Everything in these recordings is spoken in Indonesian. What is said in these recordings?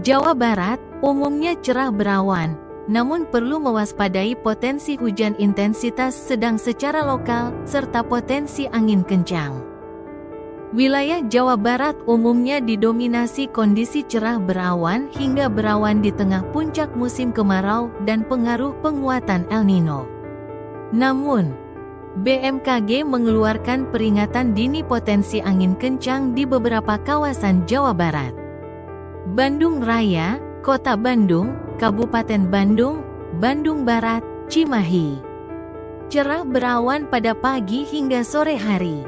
Jawa Barat umumnya cerah berawan, namun perlu mewaspadai potensi hujan intensitas sedang secara lokal, serta potensi angin kencang. Wilayah Jawa Barat umumnya didominasi kondisi cerah berawan hingga berawan di tengah puncak musim kemarau dan pengaruh penguatan El Nino. Namun, BMKG mengeluarkan peringatan dini potensi angin kencang di beberapa kawasan Jawa Barat. Bandung Raya, Kota Bandung, Kabupaten Bandung, Bandung Barat, Cimahi. Cerah berawan pada pagi hingga sore hari.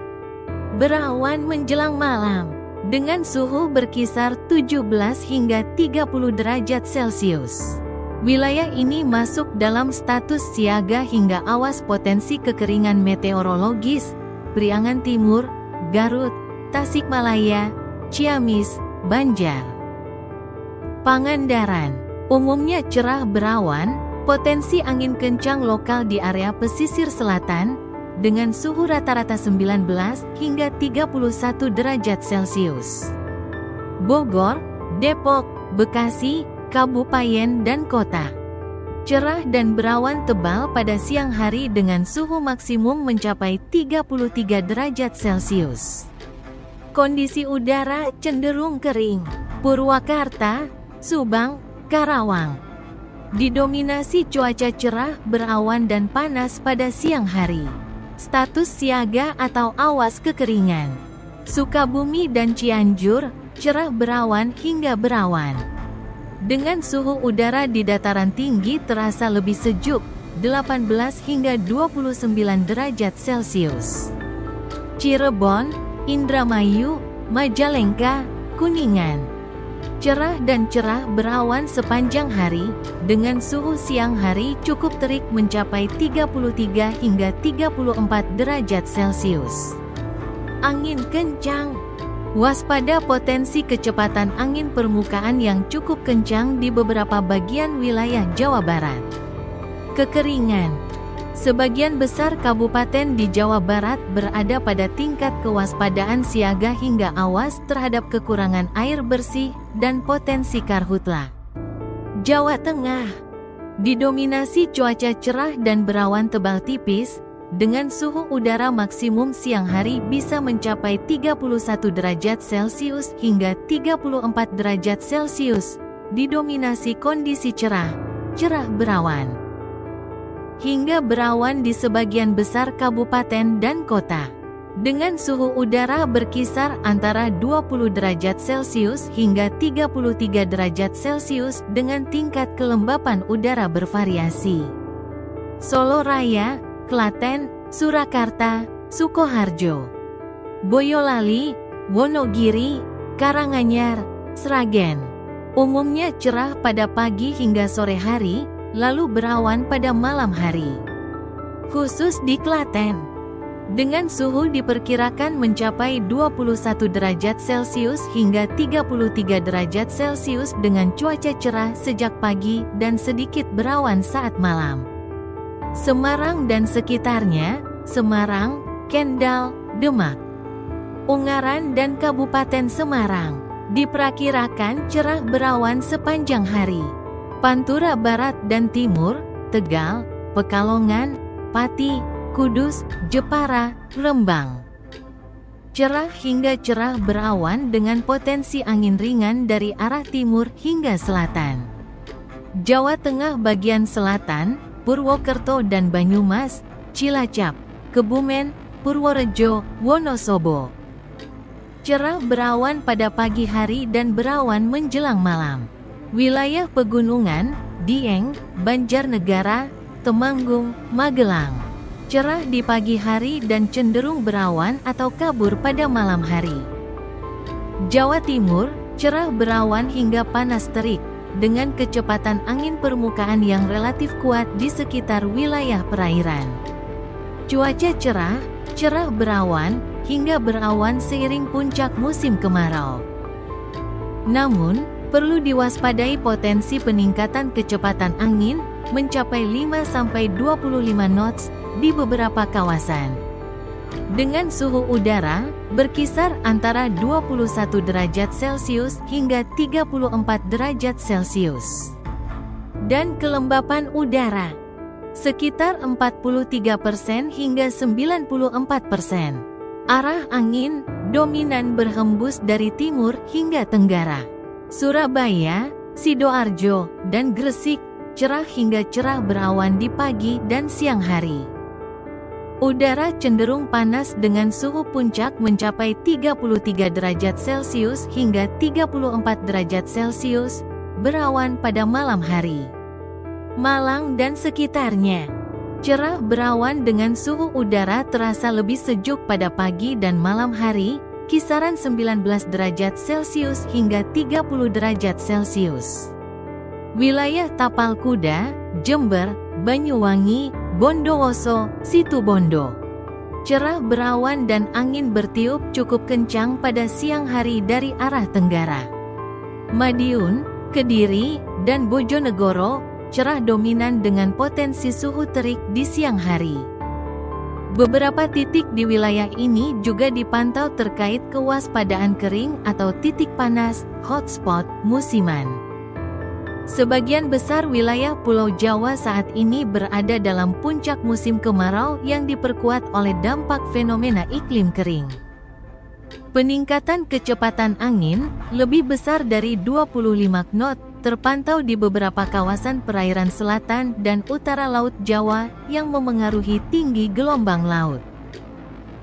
Berawan menjelang malam, dengan suhu berkisar 17 hingga 30 derajat Celcius. Wilayah ini masuk dalam status siaga hingga awas potensi kekeringan meteorologis, Priangan Timur, Garut, Tasikmalaya, Ciamis, Banjar. Pangandaran, umumnya cerah berawan, potensi angin kencang lokal di area pesisir selatan, dengan suhu rata-rata 19 hingga 31 derajat Celcius. Bogor, Depok, Bekasi, Kabupaten dan Kota. Cerah dan berawan tebal pada siang hari dengan suhu maksimum mencapai 33 derajat Celcius. Kondisi udara cenderung kering. Purwakarta, Subang, Karawang. Didominasi cuaca cerah, berawan dan panas pada siang hari. Status siaga atau awas kekeringan. Sukabumi dan Cianjur, cerah berawan hingga berawan. Dengan suhu udara di dataran tinggi terasa lebih sejuk, 18 hingga 29 derajat Celcius. Cirebon, Indramayu, Majalengka, Kuningan. Cerah dan cerah berawan sepanjang hari, dengan suhu siang hari cukup terik mencapai 33 hingga 34 derajat Celcius. Angin kencang. Waspada potensi kecepatan angin permukaan yang cukup kencang di beberapa bagian wilayah Jawa Barat. Kekeringan. Sebagian besar kabupaten di Jawa Barat berada pada tingkat kewaspadaan siaga hingga awas terhadap kekurangan air bersih dan potensi karhutla. Jawa Tengah didominasi cuaca cerah dan berawan tebal tipis, dengan suhu udara maksimum siang hari bisa mencapai 31 derajat Celcius hingga 34 derajat Celcius, didominasi kondisi cerah berawan hingga berawan di sebagian besar kabupaten dan kota, dengan suhu udara berkisar antara 20 derajat Celcius hingga 33 derajat Celcius dengan tingkat kelembapan udara bervariasi. Solo Raya, Klaten, Surakarta, Sukoharjo, Boyolali, Wonogiri, Karanganyar, Sragen. Umumnya cerah pada pagi hingga sore hari, lalu berawan pada malam hari. Khusus di Klaten, dengan suhu diperkirakan mencapai 21 derajat Celcius hingga 33 derajat Celcius dengan cuaca cerah sejak pagi dan sedikit berawan saat malam. Semarang dan sekitarnya, Semarang, Kendal, Demak, Ungaran dan Kabupaten Semarang, diperkirakan cerah berawan sepanjang hari. Pantura Barat dan Timur, Tegal, Pekalongan, Pati, Kudus, Jepara, Rembang. Cerah hingga cerah berawan dengan potensi angin ringan dari arah timur hingga selatan. Jawa Tengah bagian selatan, Purwokerto dan Banyumas, Cilacap, Kebumen, Purworejo, Wonosobo. Cerah berawan pada pagi hari dan berawan menjelang malam. Wilayah pegunungan, Dieng, Banjarnegara, Temanggung, Magelang. Cerah di pagi hari dan cenderung berawan atau kabur pada malam hari. Jawa Timur, cerah berawan hingga panas terik, dengan kecepatan angin permukaan yang relatif kuat di sekitar wilayah perairan. Cuaca cerah berawan, hingga berawan seiring puncak musim kemarau. Namun, perlu diwaspadai potensi peningkatan kecepatan angin, mencapai 5-25 knots, di beberapa kawasan. dengan suhu udara berkisar antara 21 derajat Celcius hingga 34 derajat Celcius. Dan kelembapan udara sekitar 43% hingga 94%. Arah angin dominan berhembus dari timur hingga tenggara. Surabaya, Sidoarjo, dan Gresik cerah hingga cerah berawan di pagi dan siang hari. Udara cenderung panas dengan suhu puncak mencapai 33 derajat Celcius hingga 34 derajat Celcius, berawan pada malam hari. Malang dan sekitarnya cerah berawan dengan suhu udara terasa lebih sejuk pada pagi dan malam hari, kisaran 19 derajat Celcius hingga 30 derajat Celcius. Wilayah Tapal Kuda, Jember, Banyuwangi, Bondowoso, Situbondo. Cerah berawan dan angin bertiup cukup kencang pada siang hari dari arah tenggara. Madiun, Kediri, dan Bojonegoro cerah dominan dengan potensi suhu terik di siang hari. Beberapa titik di wilayah ini juga dipantau terkait kewaspadaan kering atau titik panas, hotspot, musiman. Sebagian besar wilayah Pulau Jawa saat ini berada dalam puncak musim kemarau yang diperkuat oleh dampak fenomena iklim kering. Peningkatan kecepatan angin lebih besar dari 25 knot terpantau di beberapa kawasan perairan selatan dan utara Laut Jawa yang memengaruhi tinggi gelombang laut.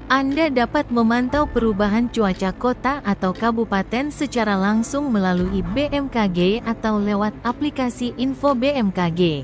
Anda dapat memantau perubahan cuaca kota atau kabupaten secara langsung melalui BMKG atau lewat aplikasi Info BMKG.